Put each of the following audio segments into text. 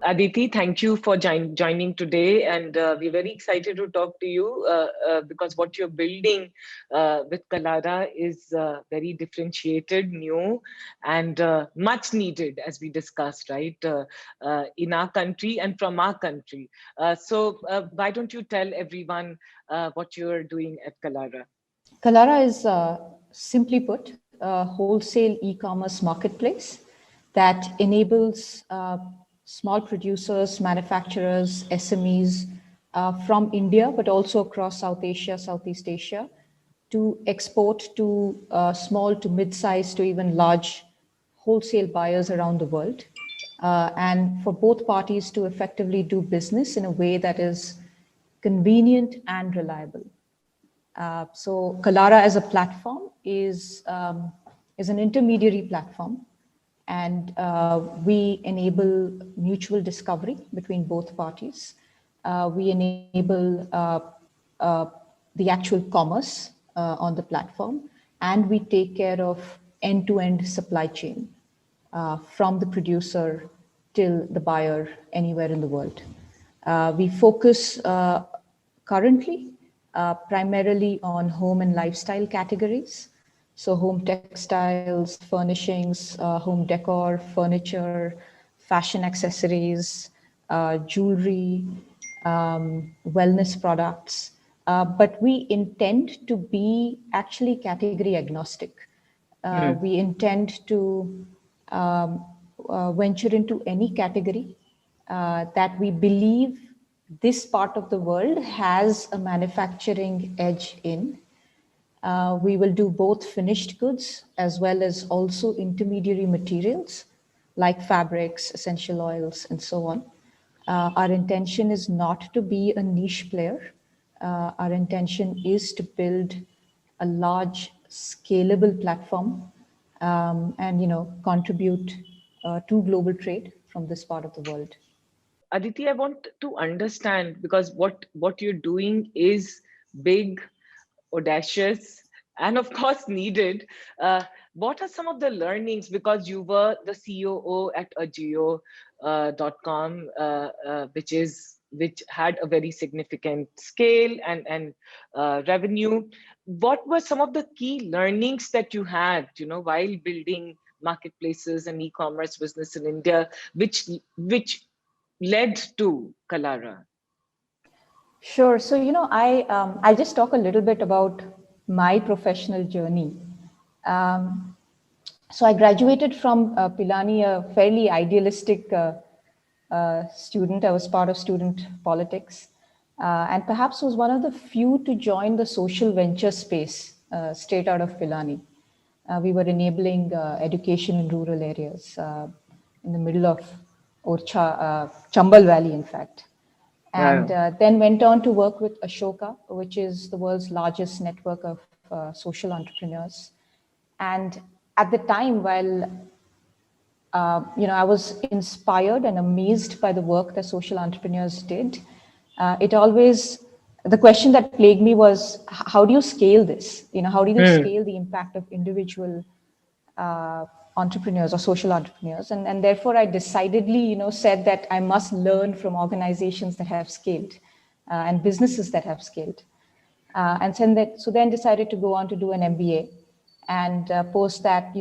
Aditi, thank you for joining today, and we're very excited to talk to you because what you're building with Kalara is very differentiated, new, and much needed, as we discussed, right, in our country and from our country. So why don't you tell everyone what you're doing at Kalara? Kalara is, simply put, a wholesale e-commerce marketplace that enables small producers, manufacturers, SMEs from India, but also across South Asia, Southeast Asia, to export to small to mid-sized to even large wholesale buyers around the world. And for both parties to effectively do business in a way that is convenient and reliable. So Kalara as a platform is an intermediary platform, and we enable mutual discovery between both parties. We enable the actual commerce on the platform, and we take care of end-to-end supply chain from the producer till the buyer anywhere in the world. We focus currently primarily on home and lifestyle categories. So home textiles, furnishings, home decor, furniture, fashion accessories, jewelry, wellness products. But we intend to be actually category agnostic. We intend to venture into any category that we believe this part of the world has a manufacturing edge in. We will do both finished goods as well as also intermediary materials like fabrics, essential oils, and so on. Our intention is not to be a niche player. Our intention is to build a large, scalable platform and contribute to global trade from this part of the world. Aditi, I want to understand because what you're doing is big, audacious, and of course needed. What are some of the learnings? Because you were the COO at Ajio.com, which had a very significant scale and revenue. What were some of the key learnings that you had, while building marketplaces and e-commerce business in India, which led to Kalara? Sure. So, I'll just talk a little bit about my professional journey. So I graduated from Pilani, a fairly idealistic student. I was part of student politics, and perhaps was one of the few to join the social venture space straight out of Pilani. We were enabling education in rural areas in the middle of Orcha, Chambal Valley, in fact. And then went on to work with Ashoka, which is the world's largest network of social entrepreneurs. And at the time, while I was inspired and amazed by the work that social entrepreneurs did, the question that plagued me was, how do you scale this? How do you scale the impact of individual entrepreneurs or social entrepreneurs? And therefore, I decidedly, said that I must learn from organizations that have scaled and businesses that have scaled. So then decided to go on to do an MBA. And post that,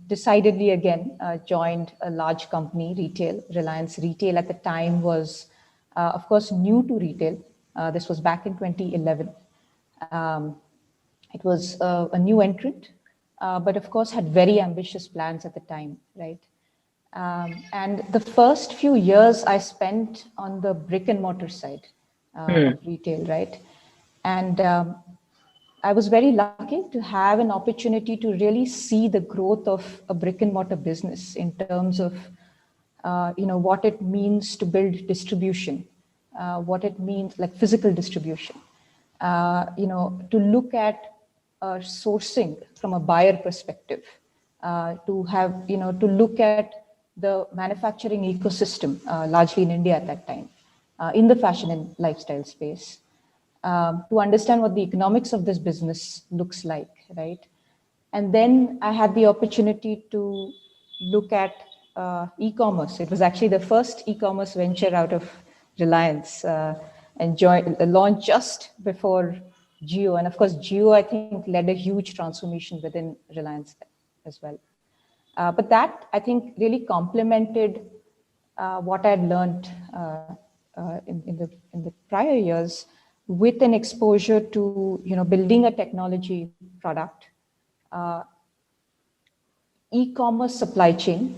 decidedly again joined a large company, retail. Reliance Retail at the time was, of course, new to retail. This was back in 2011. It was a new entrant, but of course had very ambitious plans at the time, right? And the first few years I spent on the brick and mortar side of retail, right? And I was very lucky to have an opportunity to really see the growth of a brick and mortar business in terms of, what it means to build distribution, what it means like physical distribution, to look at sourcing from a buyer perspective, to look at the manufacturing ecosystem, largely in India at that time, in the fashion and lifestyle space. To understand what the economics of this business looks like, right? And then I had the opportunity to look at e-commerce. It was actually the first e-commerce venture out of Reliance, and launched just before Jio. And of course, Jio, I think, led a huge transformation within Reliance as well. But that, I think, really complemented what I'd learned in the prior years, with an exposure to building a technology product, e-commerce supply chain,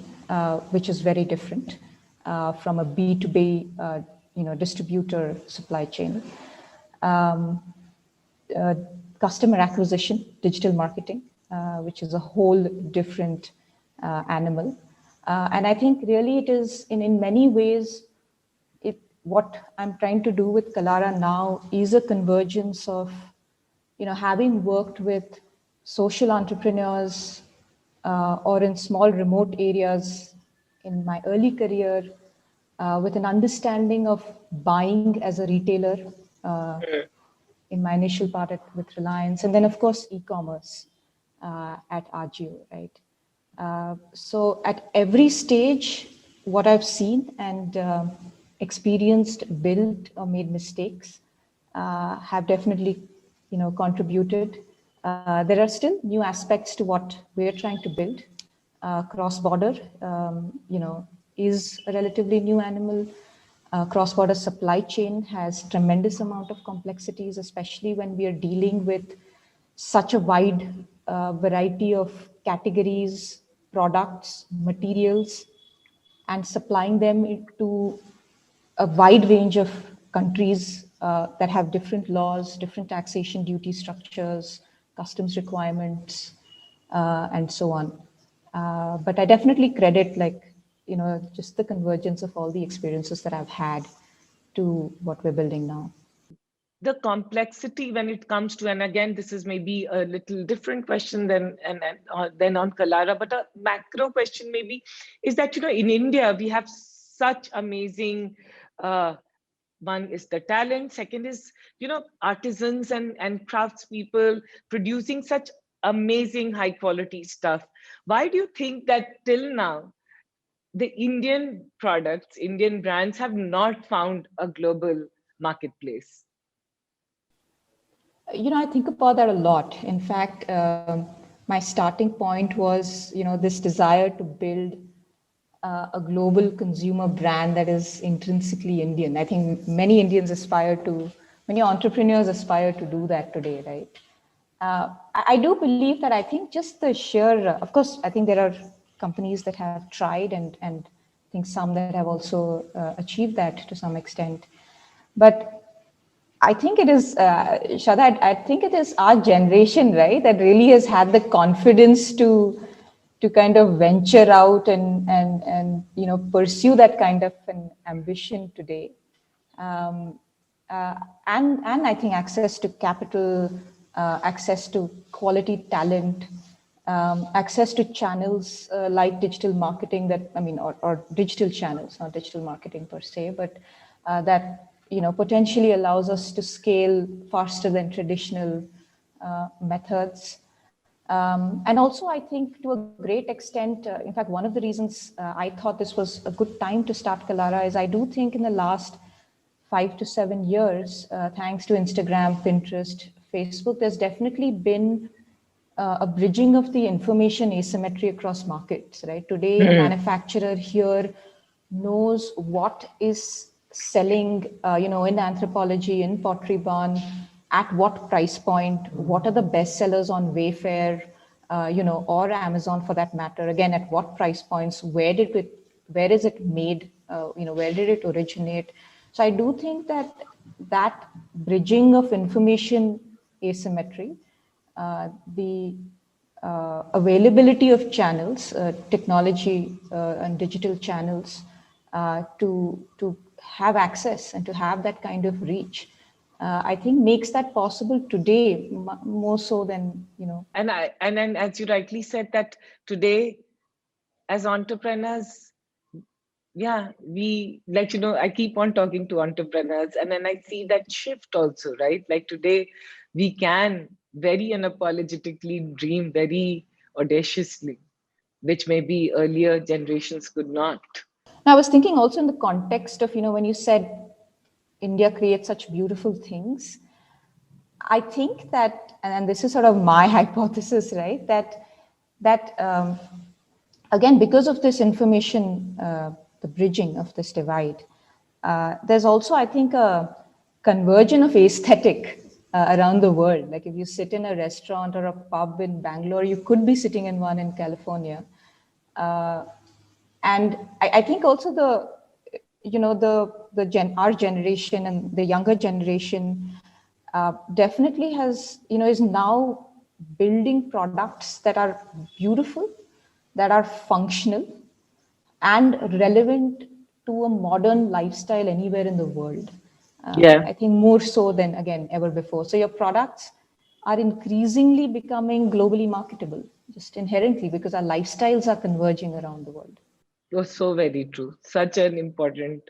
which is very different from a B2B distributor supply chain, um, uh, customer acquisition, digital marketing, which is a whole different animal. And I think really it is in many ways, what I'm trying to do with Kalara now is a convergence of, having worked with social entrepreneurs or in small remote areas in my early career, with an understanding of buying as a retailer in my initial part with Reliance, and then of course e-commerce at Agio, right? So at every stage, what I've seen and experienced, built or made mistakes, have definitely, contributed. There are still new aspects to what we're trying to build. Cross-border, is a relatively new animal. Cross-border supply chain has tremendous amount of complexities, especially when we are dealing with such a wide variety of categories, products, materials, and supplying them into a wide range of countries that have different laws, different taxation duty structures, customs requirements, and so on. But I definitely credit, just the convergence of all the experiences that I've had to what we're building now. The complexity when it comes to, and again, this is maybe a little different question than on Kalara, but a macro question maybe is that, in India, we have such amazing, one is the talent, second is, artisans and craftspeople producing such amazing high quality stuff. Why do you think that till now, the Indian products, Indian brands have not found a global marketplace? I think about that a lot. In fact, my starting point was, this desire to build a global consumer brand that is intrinsically Indian. I think many many entrepreneurs aspire to do that today, right? I do believe that I think just the sheer, of course, I think there are companies that have tried and I think some that have also achieved that to some extent. But I think it is, Shada, I think it is our generation, right, that really has had the confidence to kind of venture out and pursue that kind of an ambition today. And I think access to capital, access to quality talent, access to channels like digital marketing or digital channels, not digital marketing per se, but that potentially allows us to scale faster than traditional methods. And also, I think to a great extent, in fact, one of the reasons I thought this was a good time to start Kalara is I do think in the last 5 to 7 years, thanks to Instagram, Pinterest, Facebook, there's definitely been a bridging of the information asymmetry across markets, right? Today, a manufacturer here knows what is selling, in Anthropologie, in Pottery Barn, at what price point, what are the best sellers on Wayfair, or Amazon for that matter. Again, at what price points, where is it made, where did it originate? So I do think that bridging of information asymmetry, the availability of channels, technology and digital channels to have access and to have that kind of reach, I think makes that possible today more so than. And then, as you rightly said, that today, as entrepreneurs, yeah, we I keep on talking to entrepreneurs, and then I see that shift also, right? Like today, we can very unapologetically dream very audaciously. which maybe earlier generations could not. Now, I was thinking also in the context of, when you said India creates such beautiful things, I think that, and this is sort of my hypothesis, right? That again, because of this information, the bridging of this divide, there's also, I think, a conversion of aesthetic around the world. Like if you sit in a restaurant or a pub in Bangalore, you could be sitting in one in California. And I think also our generation and the younger generation definitely is now building products that are beautiful, that are functional, and relevant to a modern lifestyle anywhere in the world. Yeah. I think more so than, again, ever before. So your products are increasingly becoming globally marketable, just inherently, because our lifestyles are converging around the world. Oh, so very true. Such an important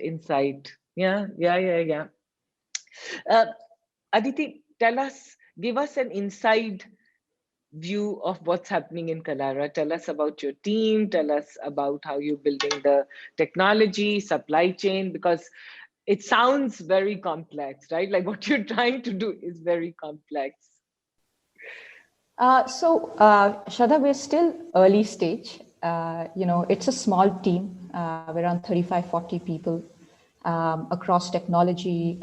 insight. Yeah, yeah, yeah, yeah. Uh, Aditi, give us an inside view of what's happening in Kalara. Tell us about your team. Tell us about how you're building the technology, supply chain, because it sounds very complex, right? Like what you're trying to do is very complex. Shraddha, we're still early stage. It's a small team, we're around 35, 40 people across technology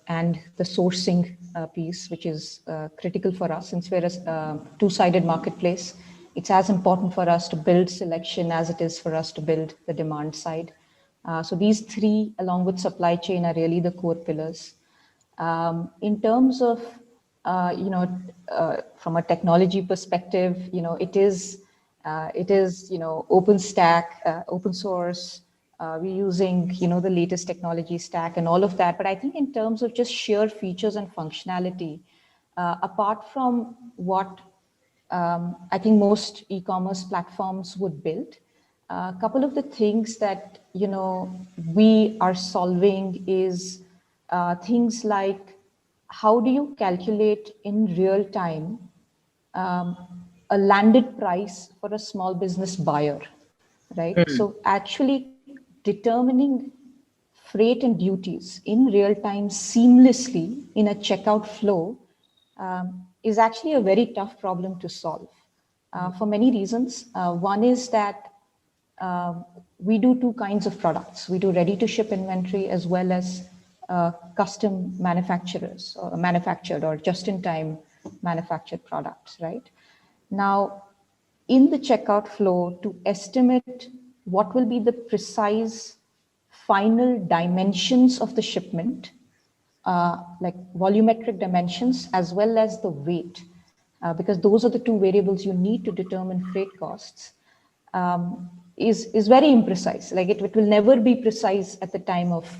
and the sourcing piece, which is critical for us since we're a two-sided marketplace. It's as important for us to build selection as it is for us to build the demand side. So these three, along with supply chain, are really the core pillars. In terms of, from a technology perspective, it is open stack, open source. We're using, the latest technology stack and all of that. But I think in terms of just sheer features and functionality, apart from what I think most e-commerce platforms would build, a couple of the things that we are solving is things like how do you calculate in real time um, a landed price for a small business buyer, right? So actually determining freight and duties in real time seamlessly in a checkout flow is actually a very tough problem to solve for many reasons. One is that we do two kinds of products. We do ready to ship inventory as well as custom manufacturers or manufactured or just in time manufactured products, right? Now, in the checkout flow, to estimate what will be the precise final dimensions of the shipment, like volumetric dimensions as well as the weight, because those are the two variables you need to determine freight costs, is very imprecise. Like it will never be precise at the time of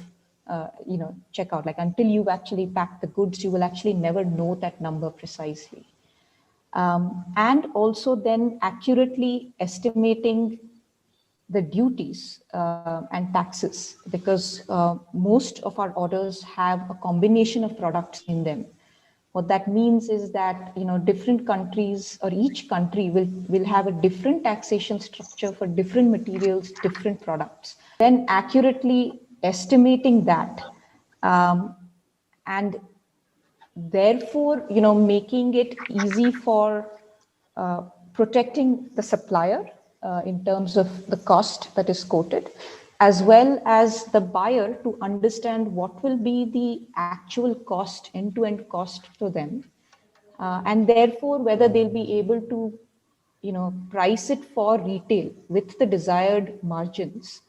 checkout. Like until you've actually packed the goods, you will actually never know that number precisely. And also then accurately estimating the duties and taxes, because most of our orders have a combination of products in them. What that means is that different countries or each country will have a different taxation structure for different materials, different products. Then accurately estimating that, and therefore making it easy for protecting the supplier in terms of the cost that is quoted, as well as the buyer to understand what will be the actual cost, end-to-end cost to them, and therefore whether they'll be able to price it for retail with the desired margins,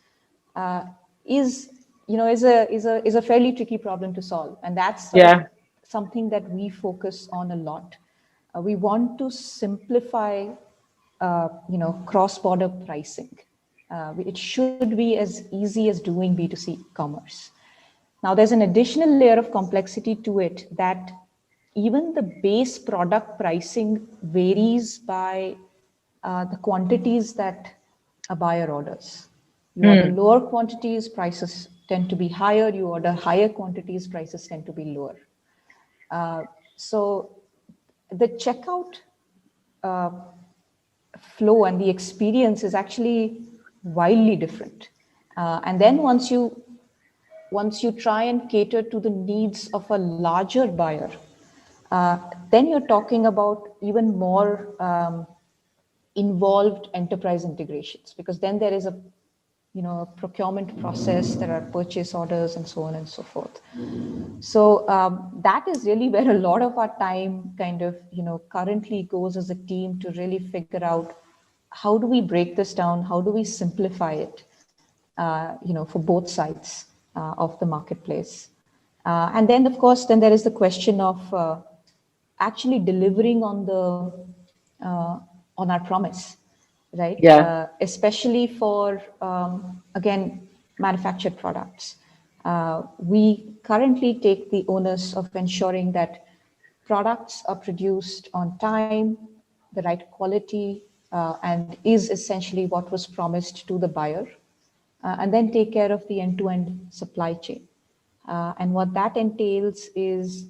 is a fairly tricky problem to solve, and that's sort of something that we focus on a lot. We want to simplify cross-border pricing. It should be as easy as doing B2C commerce. Now, there's an additional layer of complexity to it, that even the base product pricing varies by the quantities that a buyer orders. You order lower quantities, prices tend to be higher. You order higher quantities, prices tend to be lower. So the checkout flow and the experience is actually wildly different. And then once you try and cater to the needs of a larger buyer, then you're talking about even more involved enterprise integrations, because then there is a a procurement process, there are purchase orders and so on and so forth. So that is really where a lot of our time kind of currently goes as a team, to really figure out how do we break this down, how do we simplify it for both sides of the marketplace. And then of course then there is the question of actually delivering on our promise, right? Yeah. Especially for again, manufactured products. We currently take the onus of ensuring that products are produced on time, the right quality, and is essentially what was promised to the buyer, and then take care of the end-to-end supply chain. And what that entails is,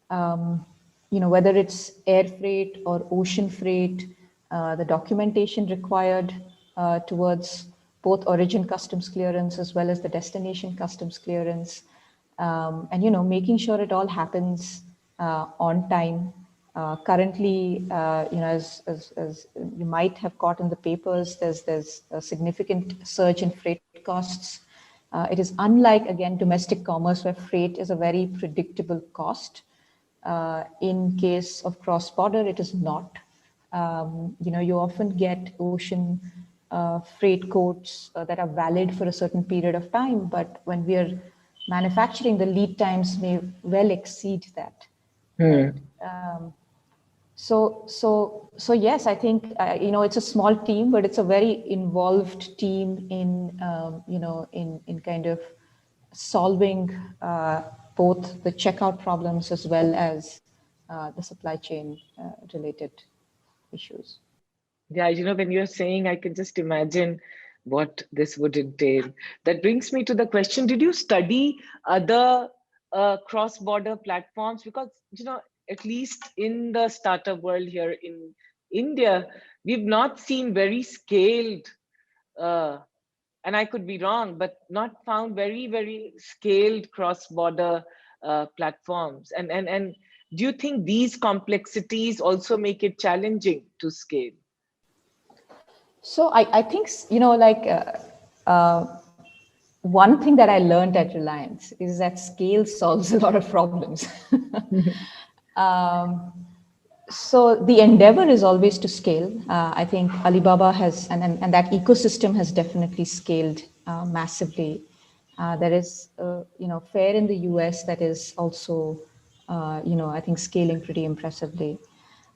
whether it's air freight or ocean freight, the documentation required towards both origin customs clearance as well as the destination customs clearance, and making sure it all happens on time. Currently, as you might have caught in the papers, there's a significant surge in freight costs. It is unlike, again, domestic commerce, where freight is a very predictable cost. In case of cross-border, it is not. You often get ocean freight quotes that are valid for a certain period of time, but when we are manufacturing, the lead times may well exceed that. Right? So yes, I think it's a small team, but it's a very involved team in in kind of solving both the checkout problems as well as the supply chain related issues. Yeah, when you're saying, I can just imagine what this would entail. That brings me to the question, did you study other cross-border platforms? Because, at least in the startup world here in India, we've not seen very scaled, and I could be wrong, but not found very, very scaled cross-border platforms. And do you think these complexities also make it challenging to scale? So I think, one thing that I learned at Reliance is that scale solves a lot of problems. So the endeavor is always to scale. I think Alibaba has, and that ecosystem has definitely scaled massively. There is, Fair in the US that is also, I think scaling pretty impressively.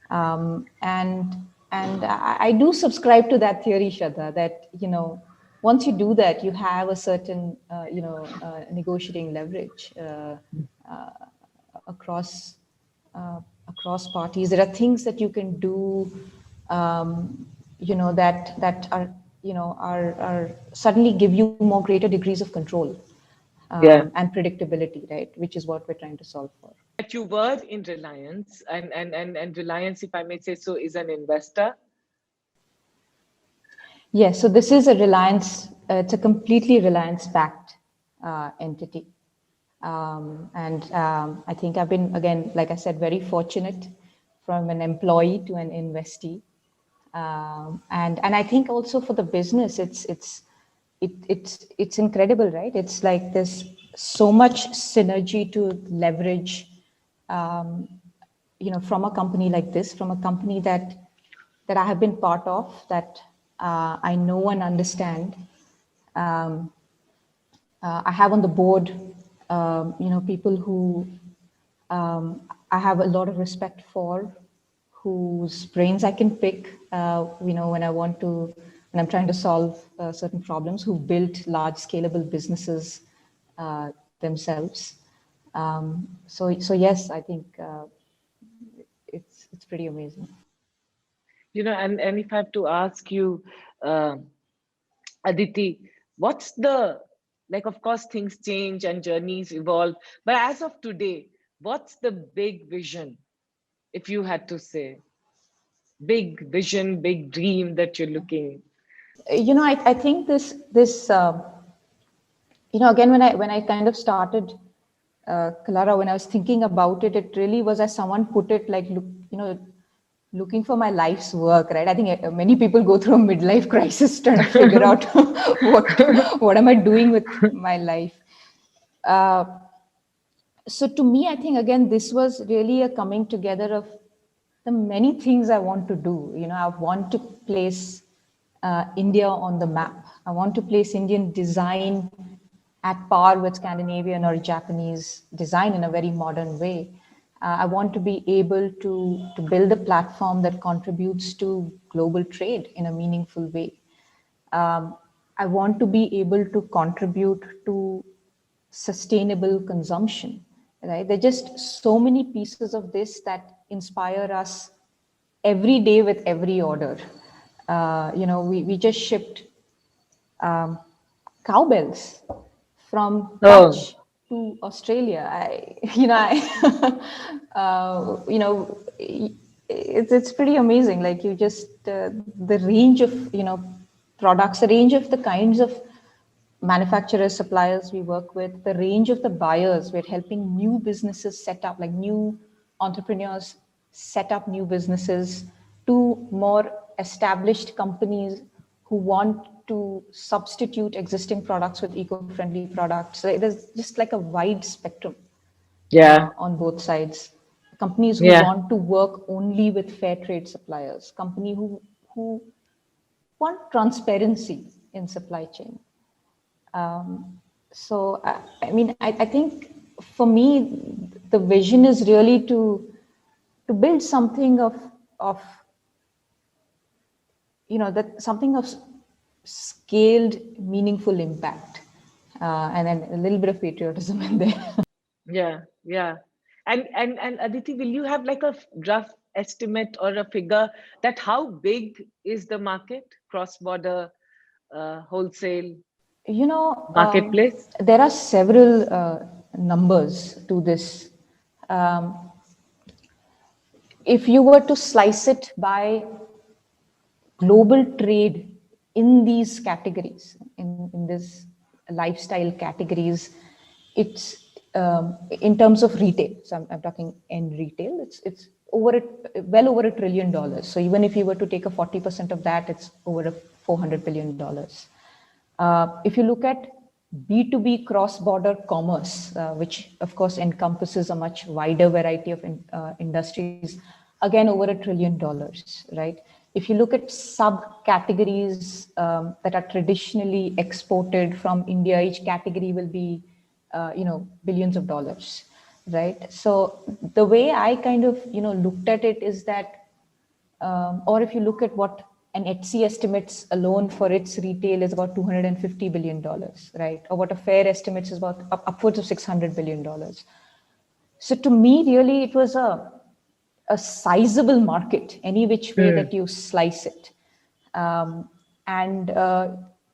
And I do subscribe to that theory, Shraddha, that once you do that, you have a certain negotiating leverage across across parties. There are things that you can do, that are are suddenly give you more greater degrees of control Yeah. and predictability, right? Which is what we're trying to solve for. That you were in Reliance, and Reliance, if I may say so, is an investor. Yes, so this is a Reliance, it's a completely Reliance-backed entity. And I think I've been, again, like I said, very fortunate from an employee to an investee. And I think also for the business, it's incredible, right? It's like there's so much synergy to leverage, from a company like this, from a company that I have been part of, that I know and understand. I have on the board, people who I have a lot of respect for, whose brains I can pick, when I want to, when I'm trying to solve certain problems, who've built large scalable businesses themselves. So yes, I think it's pretty amazing. And if I have to ask you, Aditi, what's the, like, of course, things change and journeys evolve, but as of today, what's the big vision, if you had to say? big vision, big dream that you're looking? I think this again, when I kind of started Kalara, when I was thinking about it, it really was, as someone put it, like, look, looking for my life's work, right? I think many people go through a midlife crisis trying to figure out what am I doing with my life. Uh, so to me, I think, again, this was really a coming together of the many things I want to do. I want to place India on the map. I want to place Indian design at par with Scandinavian or Japanese design in a very modern way. I want to be able to build a platform that contributes to global trade in a meaningful way. I want to be able to contribute to sustainable consumption, right? There are just so many pieces of this that inspire us every day with every order. We just shipped cowbells from Oh, Kutch to Australia. It's pretty amazing. Like, you just the range of products, the range of the kinds of manufacturers, suppliers we work with, the range of the buyers. We're helping new businesses set up, like new entrepreneurs set up new businesses, to more established companies who want to substitute existing products with eco-friendly products. So it is just like a wide spectrum yeah, on both sides. Companies who yeah. want to work only with fair trade suppliers, company who want transparency in supply chain. I think for me, the vision is really to build something of that something of scaled, meaningful impact, and then a little bit of patriotism in there. Yeah, yeah. And Aditi, will you have like a rough estimate or a figure that how big is the market, cross-border wholesale You know, marketplace? there are several numbers to this. Um, if you were to slice it by global trade in these categories, in this lifestyle categories, it's in terms of retail. So I'm talking end retail. It's well over $1 trillion. So even if you were to take a 40% of that, it's over $400 billion. If you look at B2B cross-border commerce, which of course encompasses a much wider variety of industries, again over $1 trillion, right? If you look at subcategories that are traditionally exported from India, each category will be, billions of dollars, right? So the way I kind of, looked at it is that, or if you look at what an Etsy estimates alone for its retail is about $250 billion, right? Or what a Fair estimates is about upwards of $600 billion. So to me, really, it was a sizable market, any which way that you slice it. And,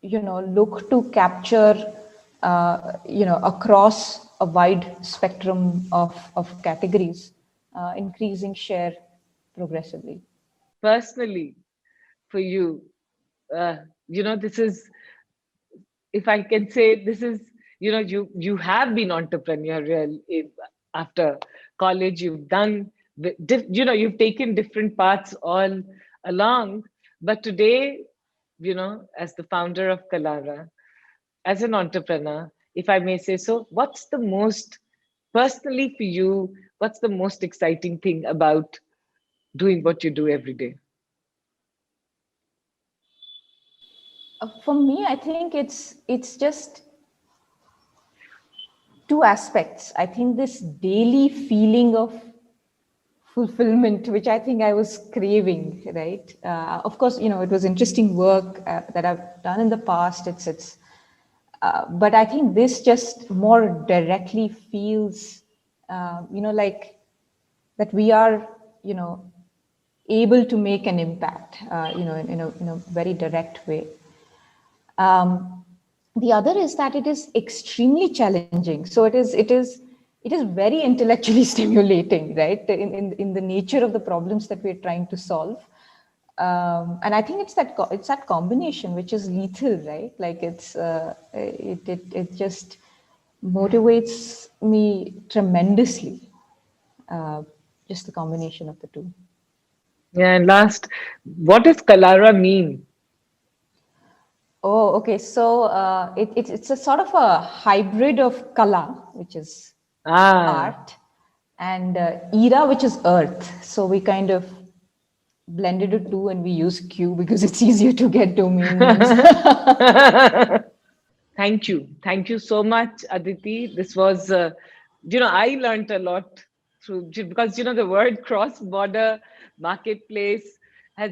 look to capture, across a wide spectrum of categories, increasing share progressively. Personally, for you, uh, this is, if I can say, this is, you have been entrepreneurial after college. You've done, you've taken different paths all along. But today, as the founder of Kalara, as an entrepreneur, if I may say so, what's the most, personally for you, what's the most exciting thing about doing what you do every day? For me, I think it's just two aspects. I think this daily feeling of fulfillment, which I think I was craving, right? Of course, it was interesting work that I've done in the past. But I think this just more directly feels, like that we are, able to make an impact, in a very direct way. The other is that it is extremely challenging. So it is very intellectually stimulating, right? In the nature of the problems that we're trying to solve. And I think it's that combination which is lethal, right? Like it just motivates me tremendously. Uh, just the combination of the two. Yeah, and last, what does Kalara mean? Oh, okay. So it's a sort of a hybrid of kala, which is Ah. art, and Ira, which is earth. So we kind of blended the two and we use Q because it's easier to get domain names. Thank you. Thank you so much, Aditi. This was, I learned a lot through, because, the word cross-border marketplace has,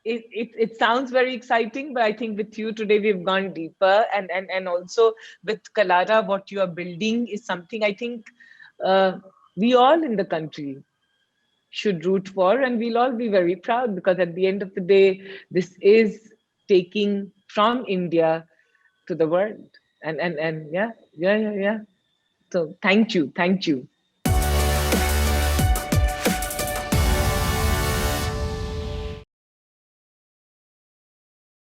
it sounds very exciting, but I think with you today, we've gone deeper. And also with Kalara, what you are building is something I think uh, we all in the country should root for, and we'll all be very proud, because at the end of the day, this is taking from India to the world. And yeah. So thank you.